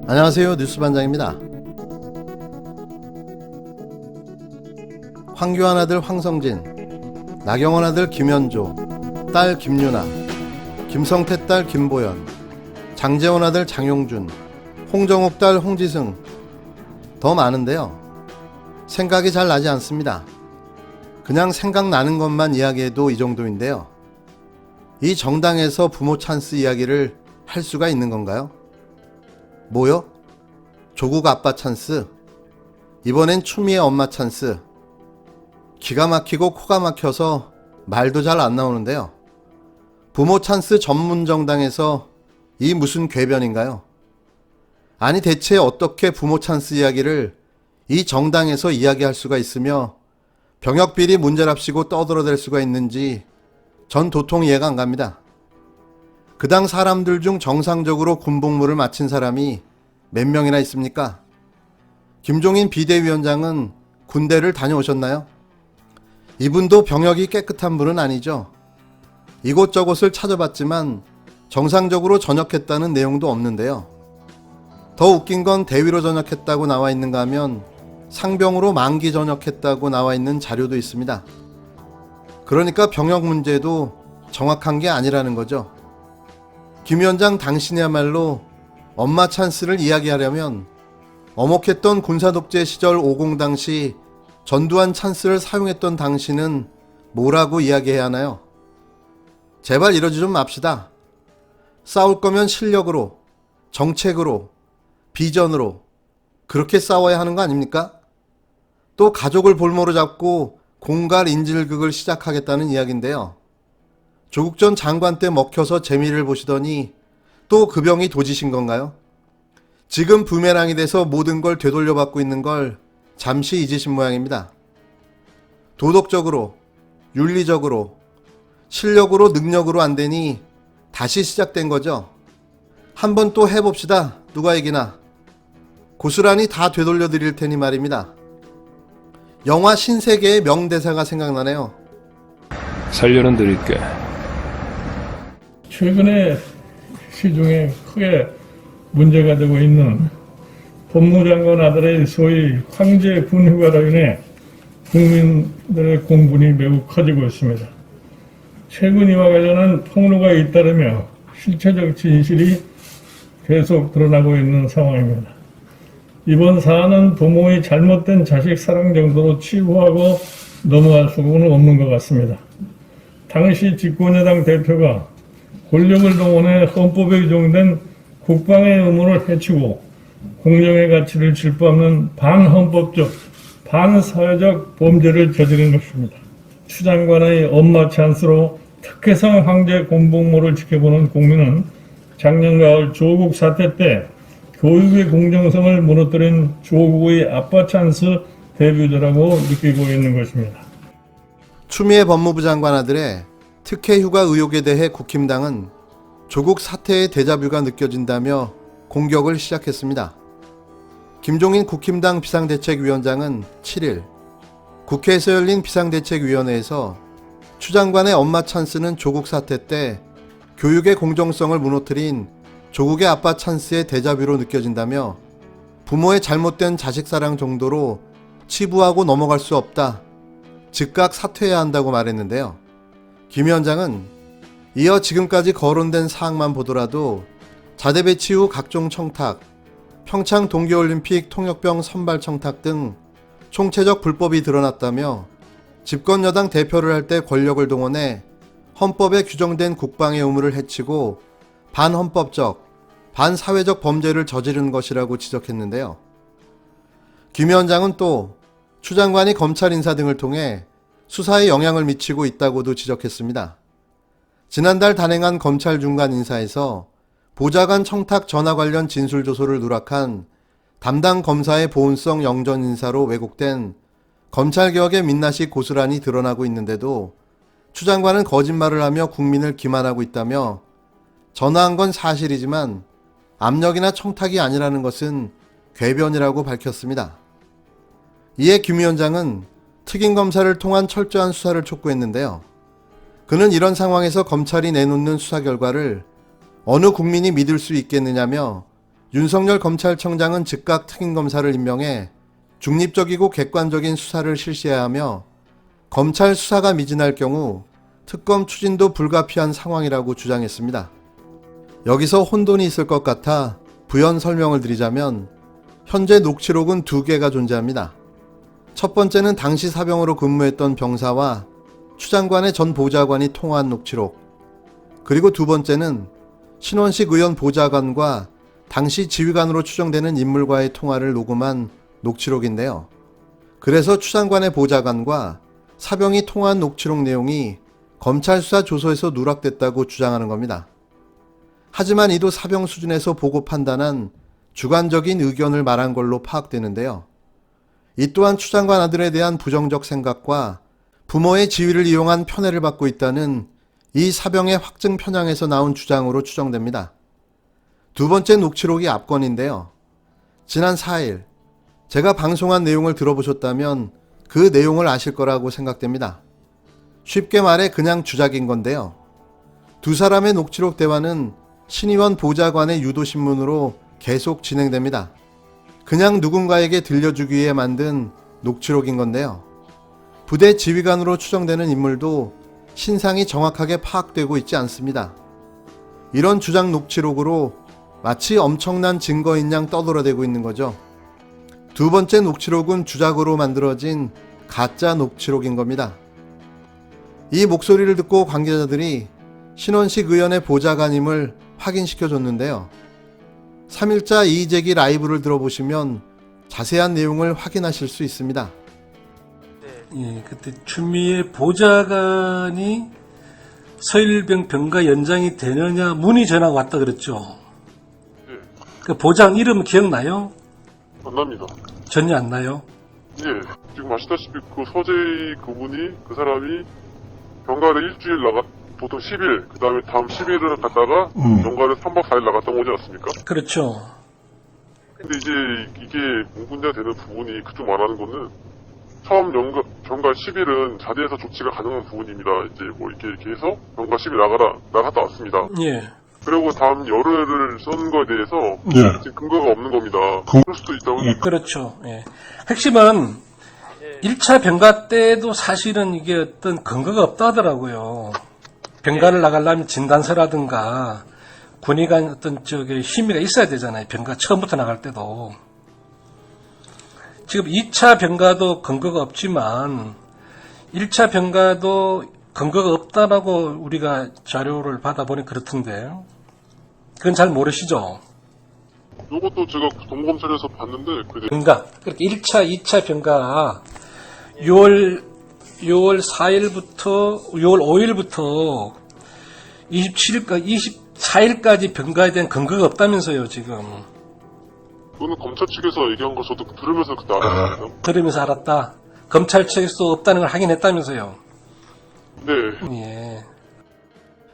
안녕하세요. 뉴스반장입니다. 황교안 아들 황성진, 나경원 아들 김현조, 딸 김유나, 김성태 딸 김보연, 장제원 아들 장용준, 홍정욱 딸 홍지승, 더 많은데요. 생각이 잘 나지 않습니다. 그냥 생각나는 것만 이야기해도 이 정도인데요. 이 정당에서 부모 찬스 이야기를 할 수가 있는 건가요? 뭐요? 조국 아빠 찬스? 이번엔 추미애 엄마 찬스? 기가 막히고 코가 막혀서 말도 잘 안 나오는데요. 부모 찬스 전문 정당에서 이 무슨 궤변인가요? 아니 대체 어떻게 부모 찬스 이야기를 이 정당에서 이야기할 수가 있으며 병역비리 문제랍시고 떠들어댈 수가 있는지 전 도통 이해가 안 갑니다. 그 당 사람들 중 정상적으로 군복무를 마친 사람이 몇 명이나 있습니까? 김종인 비대위원장은 군대를 다녀오셨나요? 이분도 병역이 깨끗한 분은 아니죠. 이곳저곳을 찾아봤지만 정상적으로 전역했다는 내용도 없는데요. 더 웃긴 건 대위로 전역했다고 나와 있는가 하면 상병으로 만기 전역했다고 나와 있는 자료도 있습니다. 그러니까 병역 문제도 정확한 게 아니라는 거죠. 김 위원장 당신이야말로 엄마 찬스를 이야기하려면 엄혹했던 군사독재 시절 50 당시 전두환 찬스를 사용했던 당신은 뭐라고 이야기해야 하나요? 제발 이러지 좀 맙시다. 싸울 거면 실력으로, 정책으로, 비전으로 그렇게 싸워야 하는 거 아닙니까? 또 가족을 볼모로 잡고 공갈 인질극을 시작하겠다는 이야기인데요. 조국 전 장관 때 먹혀서 재미를 보시더니 또 그 병이 도지신 건가요? 지금 부메랑이 돼서 모든 걸 되돌려받고 있는 걸 잠시 잊으신 모양입니다. 도덕적으로, 윤리적으로, 실력으로, 능력으로 안 되니 다시 시작된 거죠. 한번 또 해봅시다. 누가 이기나. 고스란히 다 되돌려 드릴 테니 말입니다. 영화 신세계의 명대사가 생각나네요. 살려는 드릴게. 최근에 시중에 크게 문제가 되고 있는 법무장관 아들의 소위 황제 군휴가로 인해 국민들의 공분이 매우 커지고 있습니다. 최근 이와 관련한 폭로가 잇따르며 실체적 진실이 계속 드러나고 있는 상황입니다. 이번 사안은 부모의 잘못된 자식 사랑 정도로 치부하고 넘어갈 수는 없는 것 같습니다. 당시 집권여당 대표가 권력을 동원해 헌법에 규정된 국방의 의무를 해치고 공정의 가치를 질투하는 반헌법적, 반사회적 범죄를 저지른 것입니다. 추 장관의 엄마 찬스로 특혜성 황제 군복무를 지켜보는 국민은 작년 가을 조국 사태 때 교육의 공정성을 무너뜨린 조국의 아빠 찬스 데뷔자라고 느끼고 있는 것입니다. 추미애 법무부 장관 아들의 특혜 휴가 의혹에 대해 국힘당은 조국 사태의 데자뷰가 느껴진다며 공격을 시작했습니다. 김종인 국힘당 비상대책위원장은 7일 국회에서 열린 비상대책위원회에서 추 장관의 엄마 찬스는 조국 사태 때 교육의 공정성을 무너뜨린 조국의 아빠 찬스의 데자뷰로 느껴진다며 부모의 잘못된 자식 사랑 정도로 치부하고 넘어갈 수 없다. 즉각 사퇴해야 한다고 말했는데요. 김 위원장은 이어 지금까지 거론된 사항만 보더라도 자대 배치 후 각종 청탁, 평창 동계올림픽 통역병 선발 청탁 등 총체적 불법이 드러났다며 집권 여당 대표를 할 때 권력을 동원해 헌법에 규정된 국방의 의무를 해치고 반헌법적, 반사회적 범죄를 저지른 것이라고 지적했는데요. 김 위원장은 또 추 장관이 검찰 인사 등을 통해 수사에 영향을 미치고 있다고도 지적했습니다. 지난달 단행한 검찰 중간 인사에서 보좌관 청탁 전화 관련 진술조서를 누락한 담당 검사의 보훈성 영전 인사로 왜곡된 검찰개혁의 민낯이 고스란히 드러나고 있는데도 추 장관은 거짓말을 하며 국민을 기만하고 있다며 전화한 건 사실이지만 압력이나 청탁이 아니라는 것은 궤변이라고 밝혔습니다. 이에 김 위원장은 특임검사를 통한 철저한 수사를 촉구했는데요. 그는 이런 상황에서 검찰이 내놓는 수사 결과를 어느 국민이 믿을 수 있겠느냐며 윤석열 검찰청장은 즉각 특임검사를 임명해 중립적이고 객관적인 수사를 실시해야 하며 검찰 수사가 미진할 경우 특검 추진도 불가피한 상황이라고 주장했습니다. 여기서 혼돈이 있을 것 같아 부연 설명을 드리자면 현재 녹취록은 2개가 존재합니다. 첫 번째는 당시 사병으로 근무했던 병사와 추 장관의 전 보좌관이 통화한 녹취록, 그리고 두 번째는 신원식 의원 보좌관과 당시 지휘관으로 추정되는 인물과의 통화를 녹음한 녹취록인데요. 그래서 추 장관의 보좌관과 사병이 통화한 녹취록 내용이 검찰 수사 조서에서 누락됐다고 주장하는 겁니다. 하지만 이도 사병 수준에서 보고 판단한 주관적인 의견을 말한 걸로 파악되는데요. 이 또한 추 장관 아들에 대한 부정적 생각과 부모의 지위를 이용한 편애를 받고 있다는 이 사병의 확증 편향에서 나온 주장으로 추정됩니다. 두 번째 녹취록이 압권인데요. 지난 4일 제가 방송한 내용을 들어보셨다면 그 내용을 아실 거라고 생각됩니다. 쉽게 말해 그냥 주작인 건데요. 두 사람의 녹취록 대화는 신의원 보좌관의 유도신문으로 계속 진행됩니다. 그냥 누군가에게 들려주기 위해 만든 녹취록인 건데요. 부대 지휘관으로 추정되는 인물도 신상이 정확하게 파악되고 있지 않습니다. 이런 주작 녹취록으로 마치 엄청난 증거인 양 떠돌아대고 있는 거죠. 두 번째 녹취록은 주작으로 만들어진 가짜 녹취록인 겁니다. 이 목소리를 듣고 관계자들이 신원식 의원의 보좌관임을 확인시켜줬는데요. 3일자 이의제기 라이브를 들어보시면 자세한 내용을 확인하실 수 있습니다. 예, 그때 추미애 보좌관이 서일병 병가 연장이 되느냐 문의 전화가 왔다 그랬죠. 예, 그 보장 이름 기억나요? 안 납니다. 전혀 안 나요? 예, 지금 아시다시피 그 서재희 그분이, 그 사람이 병가를 일주일 보통 10일, 그 다음에 다음 10일을 갔다가 병가를 3박 4일 나갔다고 오지 않습니까? 그렇죠. 근데 이제 이게 문제가 되는 부분이 그쪽 말하는 거는 처음 병가 10일은 자대에서 조치가 가능한 부분입니다. 이제 뭐 이렇게 해서 병가 10일 나갔다 왔습니다. 예. 그리고 다음 열흘을 쓴 거에 대해서 지금 근거가 없는 겁니다. 그럴 수도 있다고. 그렇죠. 예. 핵심은 1차 병가 때도 사실은 이게 어떤 근거가 없다 하더라고요. 병가를 나가려면 진단서라든가 군의 간 어떤 힘의가 있어야 되잖아요. 병가 처음부터 나갈 때도. 지금 2차 병가도 근거가 없지만 1차 병가도 근거가 없다라고 우리가 자료를 받아보니 그렇던데 그건 잘 모르시죠? 이것도 제가 동검찰에서 봤는데 병가 그렇게 1차, 2차 병가 6월 4일부터 6월 5일부터 24일까지 병가에 대한 근거가 없다면서요 지금. 그거는 검찰 측에서 얘기한 거 저도 들으면서 그때 알았어요. 들으면서 알았다. 검찰 측에서 없다는 걸 확인했다면서요. 네. 예.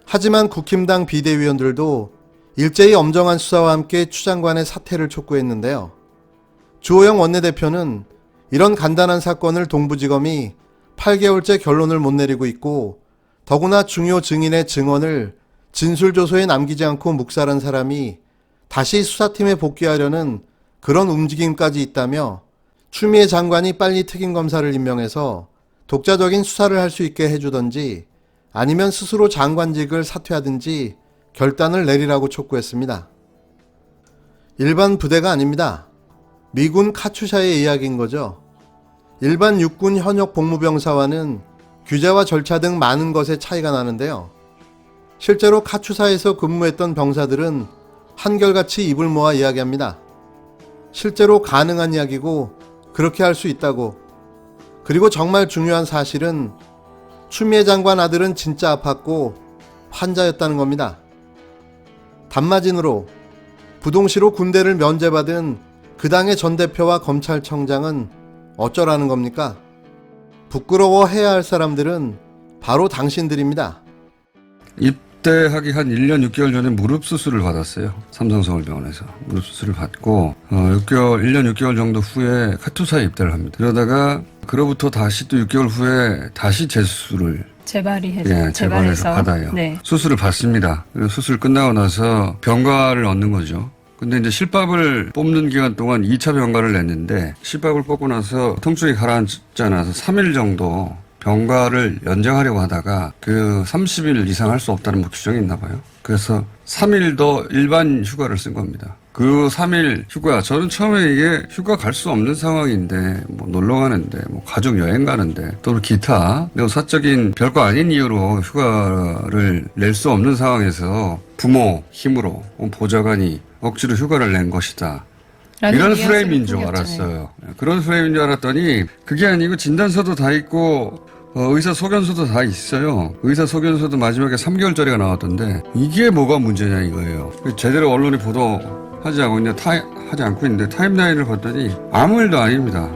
하지만 국힘당 비대위원들도 일제히 엄정한 수사와 함께 추 장관의 사퇴를 촉구했는데요. 주호영 원내대표는 이런 간단한 사건을 동부지검이 8개월째 결론을 못 내리고 있고 더구나 중요 증인의 증언을 진술조서에 남기지 않고 묵살한 사람이 다시 수사팀에 복귀하려는 그런 움직임까지 있다며 추미애 장관이 빨리 특임검사를 임명해서 독자적인 수사를 할 수 있게 해주던지 아니면 스스로 장관직을 사퇴하든지 결단을 내리라고 촉구했습니다. 일반 부대가 아닙니다. 미군 카츄샤의 이야기인 거죠. 일반 육군 현역 복무병사와는 규제와 절차 등 많은 것에 차이가 나는데요. 실제로 카츄사에서 근무했던 병사들은 한결같이 입을 모아 이야기합니다. 실제로 가능한 이야기고 그렇게 할 수 있다고. 그리고 정말 중요한 사실은 추미애 장관 아들은 진짜 아팠고 환자였다는 겁니다. 단마진으로 부동시로 군대를 면제받은 그 당의 전 대표와 검찰청장은 어쩌라는 겁니까? 부끄러워해야 할 사람들은 바로 당신들입니다. 입대하기 한 1년 6개월 전에 무릎 수술을 받았어요. 삼성서울병원에서 무릎 수술을 받고 1년 6개월 정도 후에 카투사에 입대를 합니다. 그러다가 그로부터 다시 또 6개월 후에 다시 재수술을 재발해서 받아요. 네. 수술을 받습니다. 수술 끝나고 나서 병가를 얻는 거죠. 근데 이제 실밥을 뽑는 기간 동안 2차 병가를 냈는데 실밥을 뽑고 나서 통증이 가라앉지 않아서 3일 정도 병가를 연장하려고 하다가 그 30일 이상 할 수 없다는 뭐 규정이 있나 봐요. 그래서 3일 더 일반 휴가를 쓴 겁니다. 그 3일 휴가, 저는 처음에 이게 휴가 갈 수 없는 상황인데, 뭐 놀러 가는데, 뭐 가족 여행 가는데, 또는 기타, 매우 사적인 별거 아닌 이유로 휴가를 낼 수 없는 상황에서 부모 힘으로 보좌관이 억지로 휴가를 낸 것이다. 이런 프레임인 줄 알았어요. 그런 프레임인 줄 알았더니 그게 아니고 진단서도 다 있고 의사 소견서도 다 있어요. 의사 소견서도 마지막에 3개월짜리가 나왔던데 이게 뭐가 문제냐 이거예요. 제대로 언론이 보도하지 않고 있는데 타임라인을 봤더니 아무 일도 아닙니다.